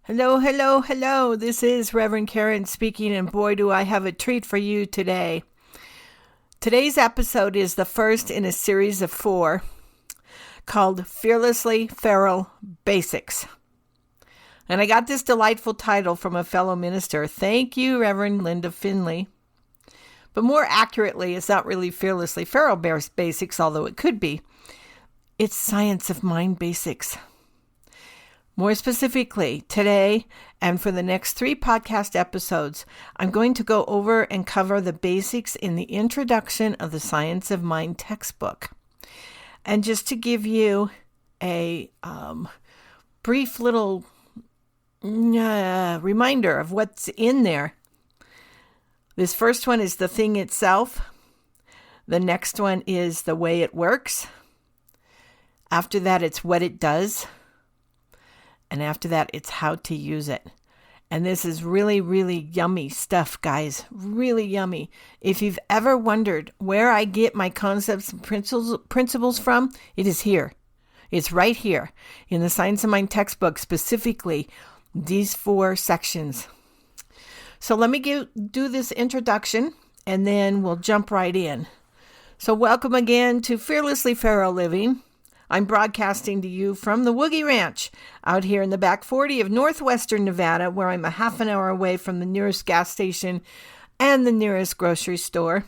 Hello, hello, hello. This is Reverend Karen speaking, and boy, do I have a treat for you today. Today's episode is the first in a series of 4 called Fearlessly Feral Basics. And I got this delightful title from a fellow minister. Thank you, Reverend Linda Finley. But more accurately, it's not really Fearlessly Feral Basics, although it could be. It's Science of Mind Basics. More specifically, today and for the next 3 podcast episodes, I'm going to go over and cover the basics in the introduction of the Science of Mind textbook. And just to give you a brief little reminder of what's in there, this first one is the thing itself. The next one is the way it works. After that, it's what it does. And after that, it's how to use it. And this is really, really yummy stuff, guys. Really yummy. If you've ever wondered where I get my concepts and principles from, it is here. It's right here in the Science of Mind textbook, specifically these 4 sections. So let me do this introduction, and then we'll jump right in. So welcome again to Fearlessly Feral Living. I'm broadcasting to you from the Woogie Ranch out here in the back 40 of northwestern Nevada, where I'm a half an hour away from the nearest gas station and the nearest grocery store.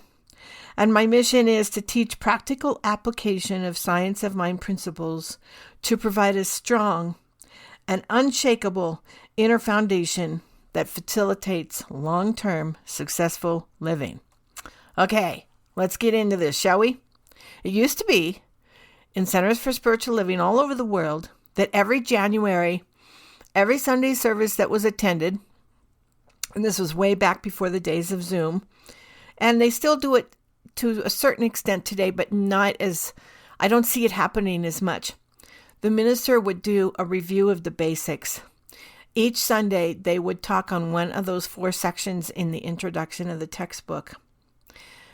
And my mission is to teach practical application of Science of Mind principles to provide a strong and unshakable inner foundation that facilitates long-term successful living. Okay, let's get into this, shall we? It used to be in Centers for Spiritual Living all over the world that every January, every Sunday service that was attended, and this was way back before the days of Zoom, and they still do it to a certain extent today, but not as, I don't see it happening as much. The minister would do a review of the basics. Each Sunday, they would talk on one of those 4 sections in the introduction of the textbook.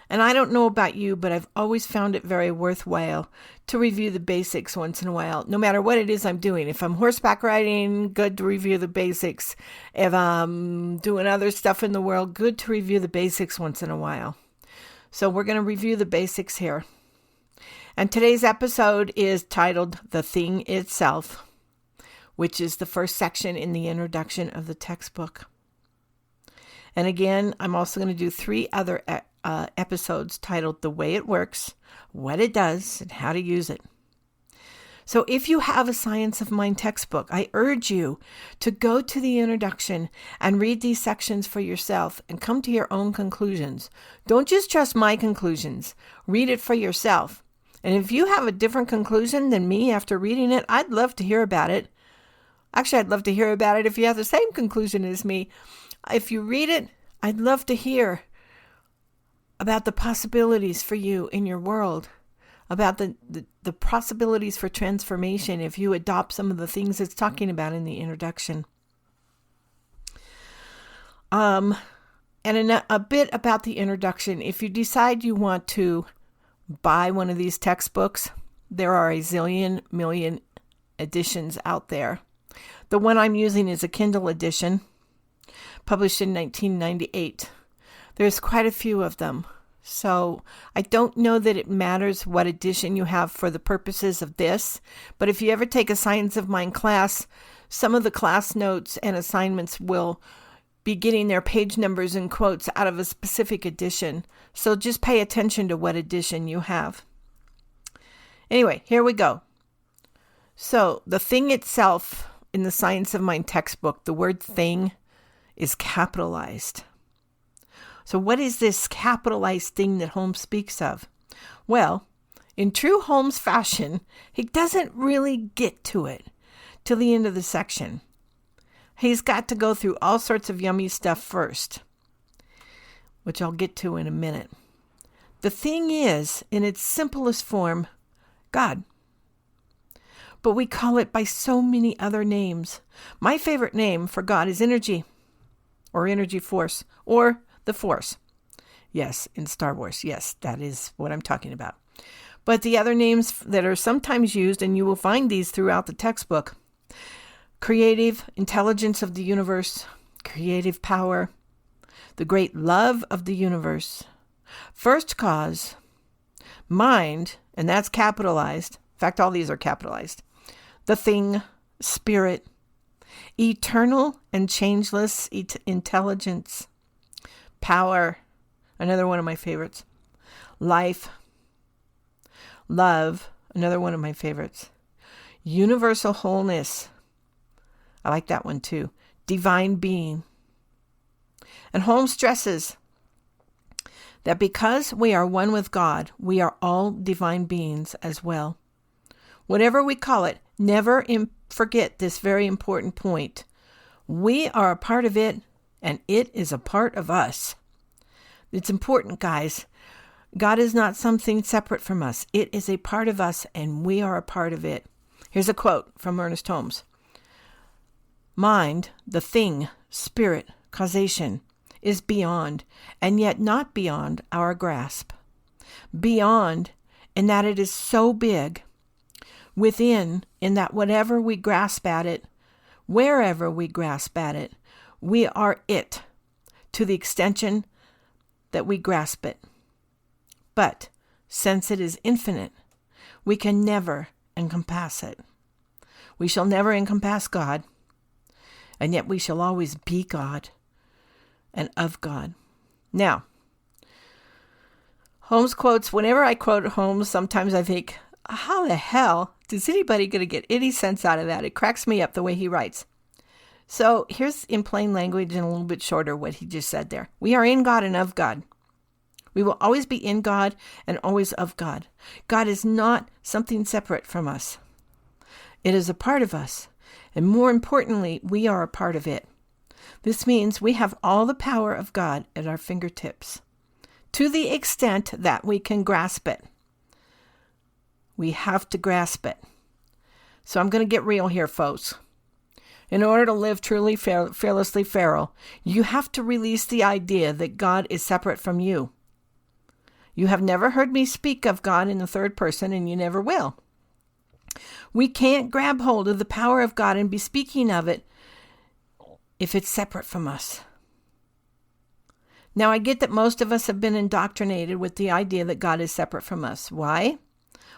And I don't know about you, but I've always found it very worthwhile to review the basics once in a while, no matter what it is I'm doing. If I'm horseback riding, good to review the basics. If I'm doing other stuff in the world, good to review the basics once in a while. So we're going to review the basics here. And today's episode is titled The Thing Itself, which is the first section in the introduction of the textbook. And again, I'm also going to do 3 other episodes titled The Way It Works, What It Does, and How to Use It. So if you have a Science of Mind textbook, I urge you to go to the introduction and read these sections for yourself and come to your own conclusions. Don't just trust my conclusions. Read it for yourself. And if you have a different conclusion than me after reading it, I'd love to hear about it. Actually, I'd love to hear about it if you have the same conclusion as me. If you read it, I'd love to hear about the possibilities for you in your world, about the possibilities for transformation if you adopt some of the things it's talking about in the introduction. And a bit about the introduction. If you decide you want to buy one of these textbooks, there are a zillion million editions out there. The one I'm using is a Kindle edition, published in 1998. There's quite a few of them. So I don't know that it matters what edition you have for the purposes of this, but if you ever take a Science of Mind class, some of the class notes and assignments will be getting their page numbers and quotes out of a specific edition. So just pay attention to what edition you have. Anyway, here we go. So the thing itself in the Science of Mind textbook, the word thing is capitalized. So what is this capitalized thing that Holmes speaks of? Well, in true Holmes fashion, he doesn't really get to it till the end of the section. He's got to go through all sorts of yummy stuff first, which I'll get to in a minute. The thing is, in its simplest form, God. But we call it by so many other names. My favorite name for God is energy, or energy force, or the Force. Yes, in Star Wars. Yes, that is what I'm talking about. But the other names that are sometimes used, and you will find these throughout the textbook, creative intelligence of the universe, creative power, the great love of the universe, first cause, mind, and that's capitalized. In fact, all these are capitalized. The thing, spirit, eternal and changeless intelligence, power, another one of my favorites, life, love, another one of my favorites, universal wholeness, I like that one too, divine being. And Holmes stresses that because we are one with God, we are all divine beings as well. Whatever we call it, never forget this very important point. We are a part of it, and it is a part of us. It's important, guys. God is not something separate from us. It is a part of us, and we are a part of it. Here's a quote from Ernest Holmes. Mind, the thing, spirit, causation, is beyond, and yet not beyond our grasp. Beyond, in that it is so big. Within, in that whatever we grasp at it, wherever we grasp at it, we are it, to the extension that we grasp it. But, since it is infinite, we can never encompass it. We shall never encompass God, and yet we shall always be God and of God. Now, Holmes quotes, whenever I quote Holmes, sometimes I think, how the hell is anybody going to get any sense out of that? It cracks me up the way he writes. So here's in plain language and a little bit shorter what he just said there. We are in God and of God. We will always be in God and always of God. God is not something separate from us. It is a part of us. And more importantly, we are a part of it. This means we have all the power of God at our fingertips, to the extent that we can grasp it. We have to grasp it. So I'm going to get real here, folks. In order to live truly fearlessly feral, you have to release the idea that God is separate from you. You have never heard me speak of God in the third person, and you never will. We can't grab hold of the power of God and be speaking of it if it's separate from us. Now, I get that most of us have been indoctrinated with the idea that God is separate from us. Why?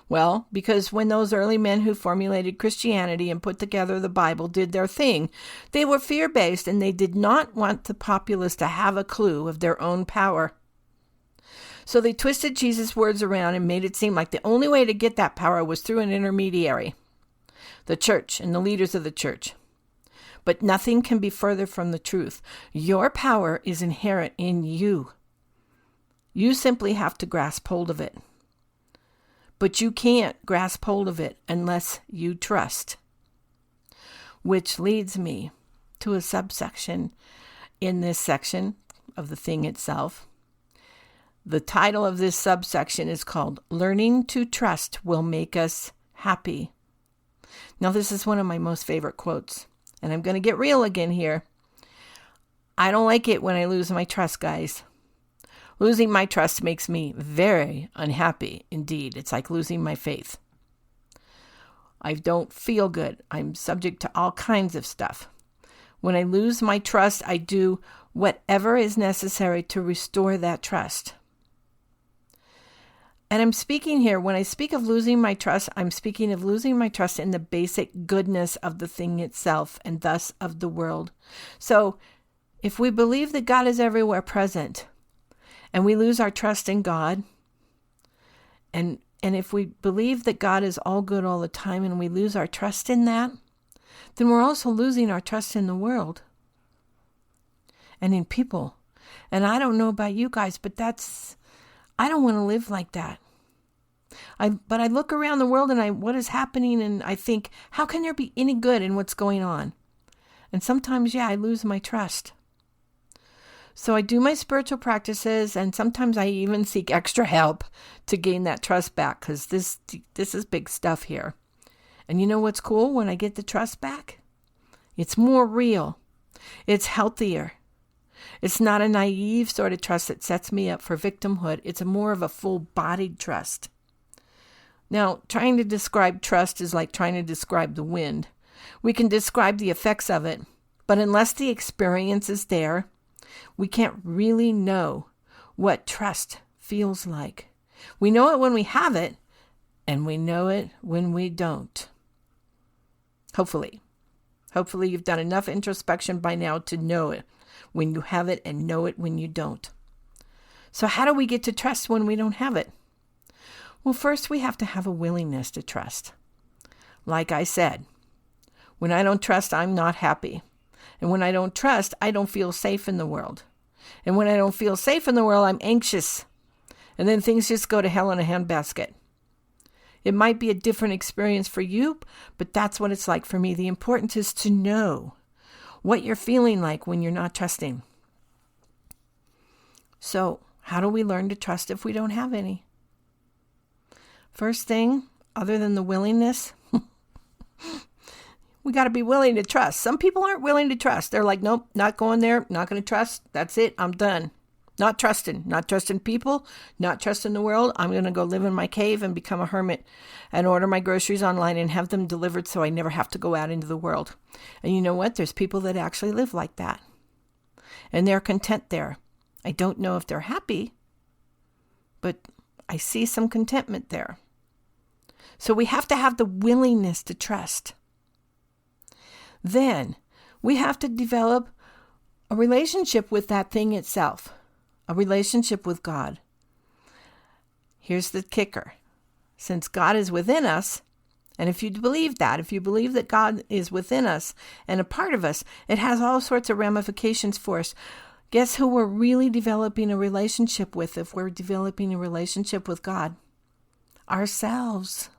Well, because when those early men who formulated Christianity and put together the Bible did their thing, they were fear-based and they did not want the populace to have a clue of their own power. So they twisted Jesus' words around and made it seem like the only way to get that power was through an intermediary, the church and the leaders of the church. But nothing can be further from the truth. Your power is inherent in you. You simply have to grasp hold of it. But you can't grasp hold of it unless you trust. Which leads me to a subsection in this section of the thing itself. The title of this subsection is called Learning to Trust Will Make Us Happy. Now, this is one of my most favorite quotes, and I'm going to get real again here. I don't like it when I lose my trust, guys. Losing my trust makes me very unhappy indeed. It's like losing my faith. I don't feel good. I'm subject to all kinds of stuff. When I lose my trust, I do whatever is necessary to restore that trust. And I'm speaking here, when I speak of losing my trust, I'm speaking of losing my trust in the basic goodness of the thing itself and thus of the world. So if we believe that God is everywhere present, and we lose our trust in God, and if we believe that God is all good all the time and we lose our trust in that, then we're also losing our trust in the world and in people. And I don't know about you guys, but I don't want to live like that. But I look around the world and what is happening, and I think, how can there be any good in what's going on? And sometimes, I lose my trust. So I do my spiritual practices, and sometimes I even seek extra help to gain that trust back, because this is big stuff here. And you know what's cool when I get the trust back? It's more real. It's healthier. It's not a naive sort of trust that sets me up for victimhood. It's more of a full-bodied trust. Now, trying to describe trust is like trying to describe the wind. We can describe the effects of it, but unless the experience is there, we can't really know what trust feels like. We know it when we have it, and we know it when we don't. Hopefully. Hopefully you've done enough introspection by now to know it when you have it and know it when you don't. So how do we get to trust when we don't have it? Well, first we have to have a willingness to trust. Like I said, when I don't trust, I'm not happy. And when I don't trust, I don't feel safe in the world. And when I don't feel safe in the world, I'm anxious. And then things just go to hell in a handbasket. It might be a different experience for you, but that's what it's like for me. The importance is to know what you're feeling like when you're not trusting. So, how do we learn to trust if we don't have any? First thing, other than the willingness, we got to be willing to trust. Some people aren't willing to trust. They're like, nope, not going there, not going to trust. That's it, I'm done. Not trusting people, not trusting the world. I'm going to go live in my cave and become a hermit and order my groceries online and have them delivered so I never have to go out into the world. And you know what? There's people that actually live like that. And they're content there. I don't know if they're happy, but I see some contentment there. So we have to have the willingness to trust. Then we have to develop a relationship with that thing itself. A relationship with God. Here's the kicker. Since God is within us, and if you believe that God is within us and a part of us, it has all sorts of ramifications for us. Guess who we're really developing a relationship with if we're developing a relationship with God? Ourselves.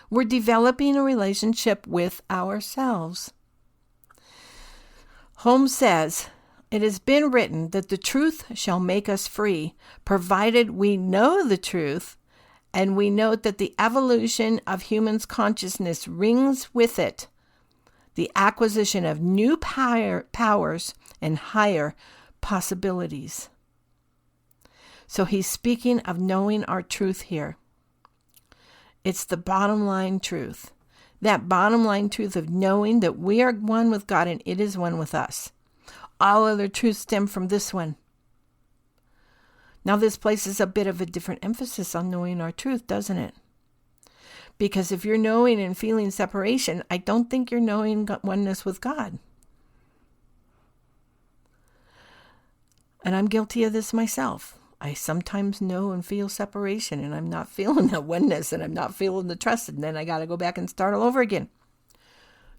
We're developing a relationship with ourselves. Holmes says, "It has been written that the truth shall make us free, provided we know the truth, and we note that the evolution of human's consciousness brings with it the acquisition of new powers and higher possibilities." So he's speaking of knowing our truth here. It's the bottom line truth. That bottom line truth of knowing that we are one with God and it is one with us. All other truths stem from this one. Now this places a bit of a different emphasis on knowing our truth, doesn't it? Because if you're knowing and feeling separation, I don't think you're knowing oneness with God. And I'm guilty of this myself. I sometimes know and feel separation, and I'm not feeling that oneness, and I'm not feeling the trust, and then I got to go back and start all over again.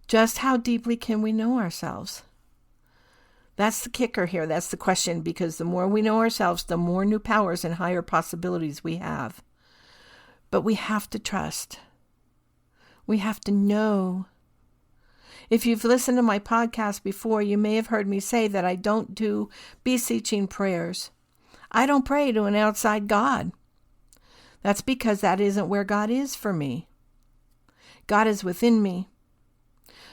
Just how deeply can we know ourselves? That's the kicker here. That's the question, because the more we know ourselves, the more new powers and higher possibilities we have. But we have to trust. We have to know. If you've listened to my podcast before, you may have heard me say that I don't do beseeching prayers. I don't pray to an outside God. That's because that isn't where God is for me. God is within me.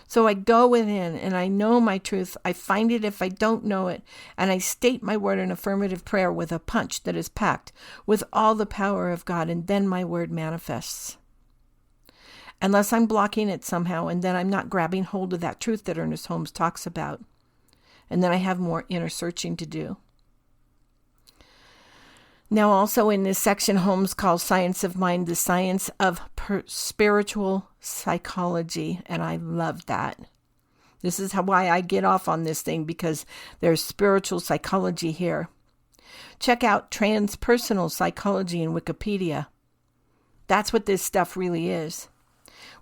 So I go within and I know my truth. I find it if I don't know it. And I state my word in affirmative prayer with a punch that is packed with all the power of God. And then my word manifests. Unless I'm blocking it somehow, and then I'm not grabbing hold of that truth that Ernest Holmes talks about. And then I have more inner searching to do. Now also in this section, Holmes calls science of mind the science of spiritual psychology, and I love that. This is why I get off on this thing, because there's spiritual psychology here. Check out transpersonal psychology in Wikipedia. That's what this stuff really is.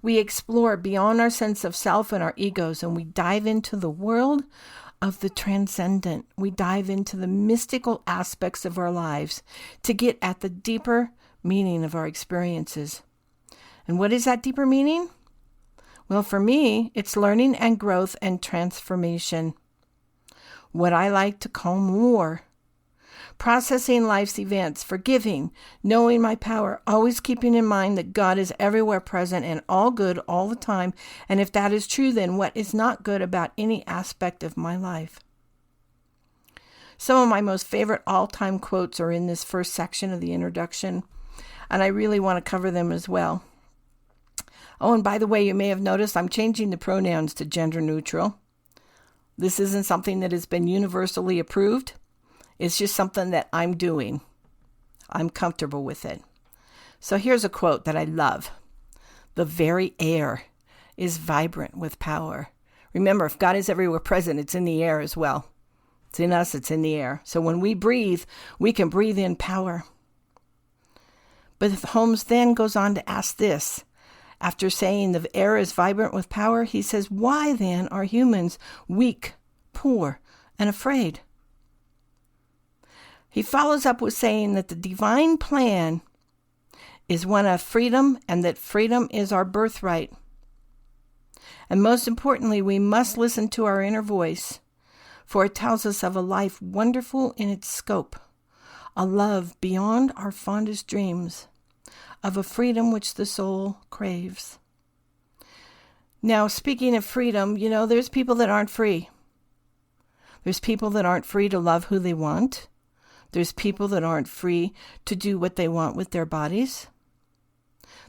We explore beyond our sense of self and our egos, and we dive into the world of the transcendent. We dive into the mystical aspects of our lives to get at the deeper meaning of our experiences. And what is that deeper meaning? Well, for me, it's learning and growth and transformation. What I like to call more. Processing life's events, forgiving, knowing my power, always keeping in mind that God is everywhere present and all good all the time. And if that is true, then what is not good about any aspect of my life? Some of my most favorite all-time quotes are in this first section of the introduction, and I really want to cover them as well. Oh, and by the way, you may have noticed I'm changing the pronouns to gender neutral. This isn't something that has been universally approved. It's just something that I'm doing. I'm comfortable with it. So here's a quote that I love. The very air is vibrant with power. Remember, if God is everywhere present, it's in the air as well. It's in us, it's in the air. So when we breathe, we can breathe in power. But Holmes then goes on to ask this. After saying the air is vibrant with power, he says, why then are humans weak, poor, and afraid? He follows up with saying that the divine plan is one of freedom and that freedom is our birthright. And most importantly, we must listen to our inner voice, for it tells us of a life wonderful in its scope, a love beyond our fondest dreams, of a freedom which the soul craves. Now, speaking of freedom, there's people that aren't free. There's people that aren't free to love who they want. There's people that aren't free to do what they want with their bodies.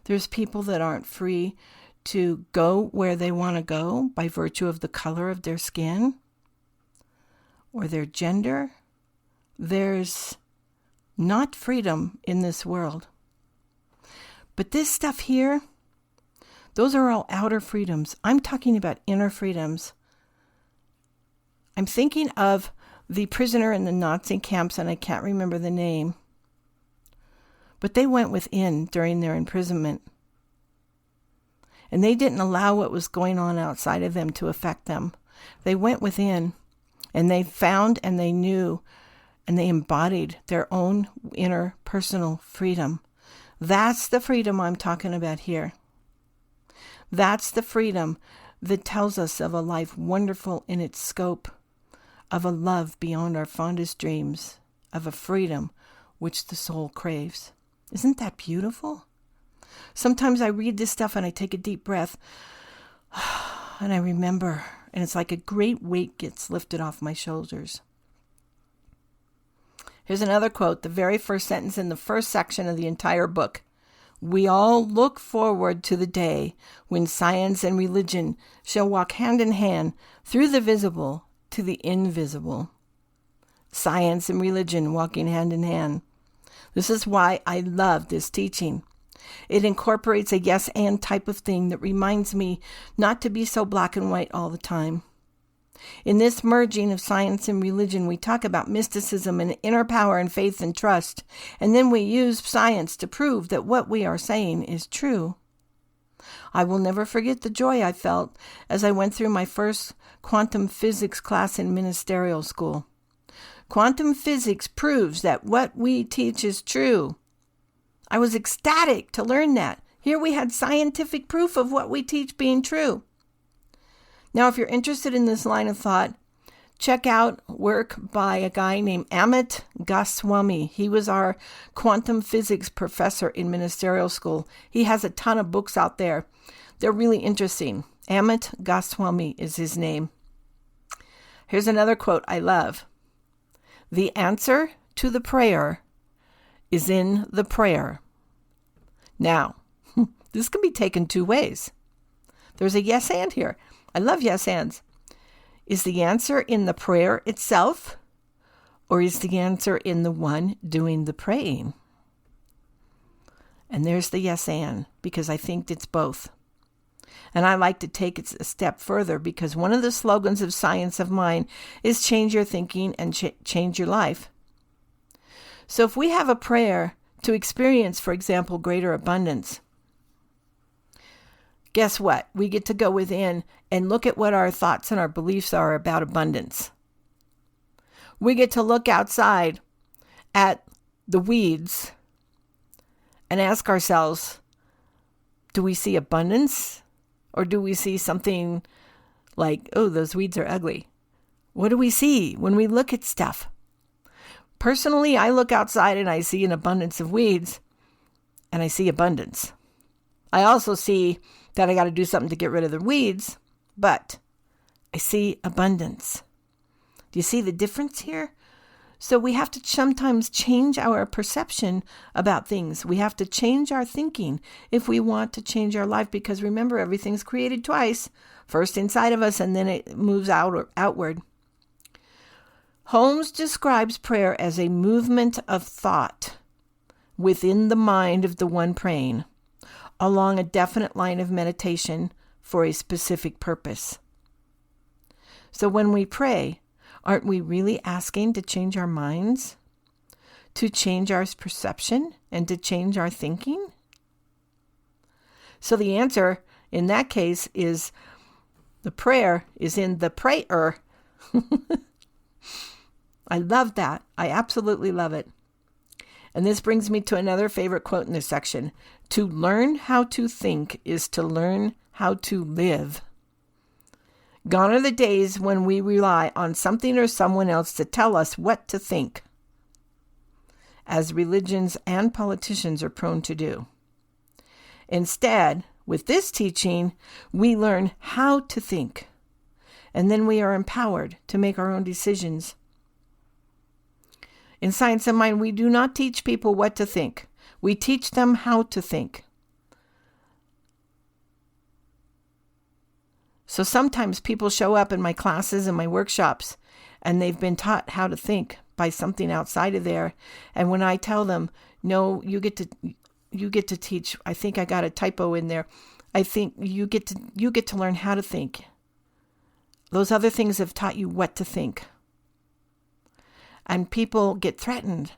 There's people that aren't free to go where they want to go by virtue of the color of their skin or their gender. There's not freedom in this world. But this stuff here, those are all outer freedoms. I'm talking about inner freedoms. I'm thinking of the prisoner in the Nazi camps, and I can't remember the name. But they went within during their imprisonment. And they didn't allow what was going on outside of them to affect them. They went within, and they found and they knew, and they embodied their own inner personal freedom. That's the freedom I'm talking about here. That's the freedom that tells us of a life wonderful in its scope, of a love beyond our fondest dreams, of a freedom which the soul craves. Isn't that beautiful? Sometimes I read this stuff and I take a deep breath and I remember, and it's like a great weight gets lifted off my shoulders. Here's another quote, the very first sentence in the first section of the entire book. We all look forward to the day when science and religion shall walk hand in hand through the visible to the invisible. Science and religion walking hand in hand. This is why I love this teaching. It incorporates a yes and type of thing that reminds me not to be so black and white all the time. In this merging of science and religion, we talk about mysticism and inner power and faith and trust, and then we use science to prove that what we are saying is true. I will never forget the joy I felt as I went through my first quantum physics class in ministerial school. Quantum physics proves that what we teach is true. I was ecstatic to learn that. Here we had scientific proof of what we teach being true. Now, if you're interested in this line of thought, check out work by a guy named Amit Goswami. He was our quantum physics professor in ministerial school. He has a ton of books out there. They're really interesting. Amit Goswami is his name. Here's another quote I love. The answer to the prayer is in the prayer. Now, this can be taken two ways. There's a yes and here. I love yes ands. Is the answer in the prayer itself, or is the answer in the one doing the praying? And there's the yes and, because I think it's both. And I like to take it a step further, because one of the slogans of Science of Mind is change your thinking and change your life. So if we have a prayer to experience, for example, greater abundance, guess what? We get to go within and look at what our thoughts and our beliefs are about abundance. We get to look outside at the weeds and ask ourselves, do we see abundance? Or do we see something like, oh, those weeds are ugly? What do we see when we look at stuff? Personally, I look outside and I see an abundance of weeds, and I see abundance. I also see that I got to do something to get rid of the weeds, but I see abundance. Do you see the difference here? So we have to sometimes change our perception about things. We have to change our thinking if we want to change our life, because remember, everything's created twice, first inside of us and then it moves out or outward. Holmes describes prayer as a movement of thought within the mind of the one praying, along a definite line of meditation for a specific purpose. So when we pray, aren't we really asking to change our minds, to change our perception, and to change our thinking? So the answer in that case is the prayer is in the prayer. I love that. I absolutely love it. And this brings me to another favorite quote in this section. To learn how to think is to learn how to live. Gone are the days when we rely on something or someone else to tell us what to think, as religions and politicians are prone to do. Instead, with this teaching, we learn how to think, and then we are empowered to make our own decisions. In Science of Mind, we do not teach people what to think. We teach them how to think. So sometimes people show up in my classes and my workshops, and they've been taught how to think by something outside of there. And when I tell them, no, you get to teach, I think I got a typo in there. I think you get to learn how to think. Those other things have taught you what to think. And people get threatened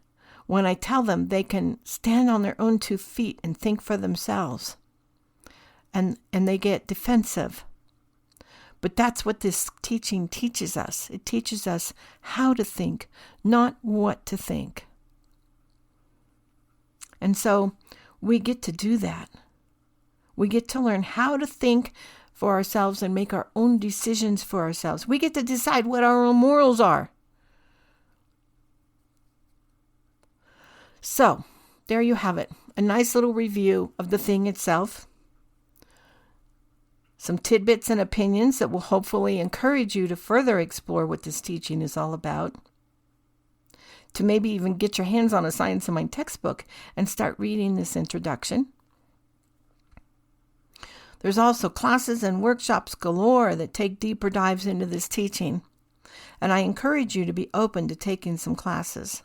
when I tell them they can stand on their own 2 feet and think for themselves. And they get defensive. But that's what this teaching teaches us. It teaches us how to think, not what to think. And so we get to do that. We get to learn how to think for ourselves and make our own decisions for ourselves. We get to decide what our own morals are. So, there you have it. A nice little review of the thing itself. Some tidbits and opinions that will hopefully encourage you to further explore what this teaching is all about. To maybe even get your hands on a Science of Mind textbook and start reading this introduction. There's also classes and workshops galore that take deeper dives into this teaching. And I encourage you to be open to taking some classes.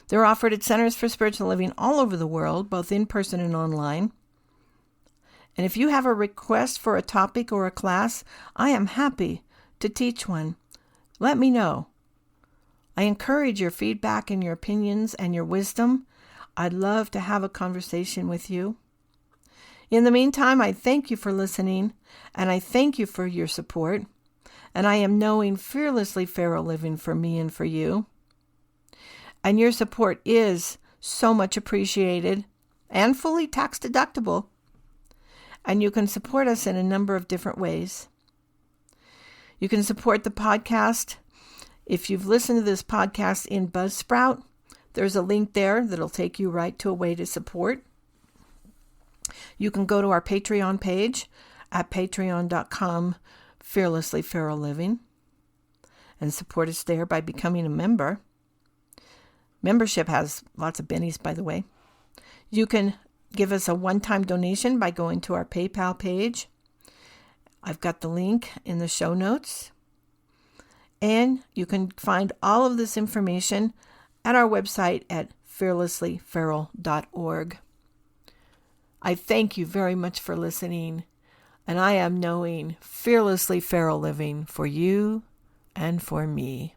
They're offered at Centers for Spiritual Living all over the world, both in person and online. And if you have a request for a topic or a class, I am happy to teach one. Let me know. I encourage your feedback and your opinions and your wisdom. I'd love to have a conversation with you. In the meantime, I thank you for listening, and I thank you for your support. And I am knowing fearlessly Pharaoh living for me and for you. And your support is so much appreciated and fully tax deductible. And you can support us in a number of different ways. You can support the podcast. If you've listened to this podcast in Buzzsprout, there's a link there that'll take you right to a way to support. You can go to our Patreon page at patreon.com/fearlesslypharaohliving and support us there by becoming a member. Membership has lots of bennies, by the way. You can give us a one-time donation by going to our PayPal page. I've got the link in the show notes. And you can find all of this information at our website at fearlesslypharaoh.org. I thank you very much for listening, and I am knowing fearlessly Pharaoh living for you and for me.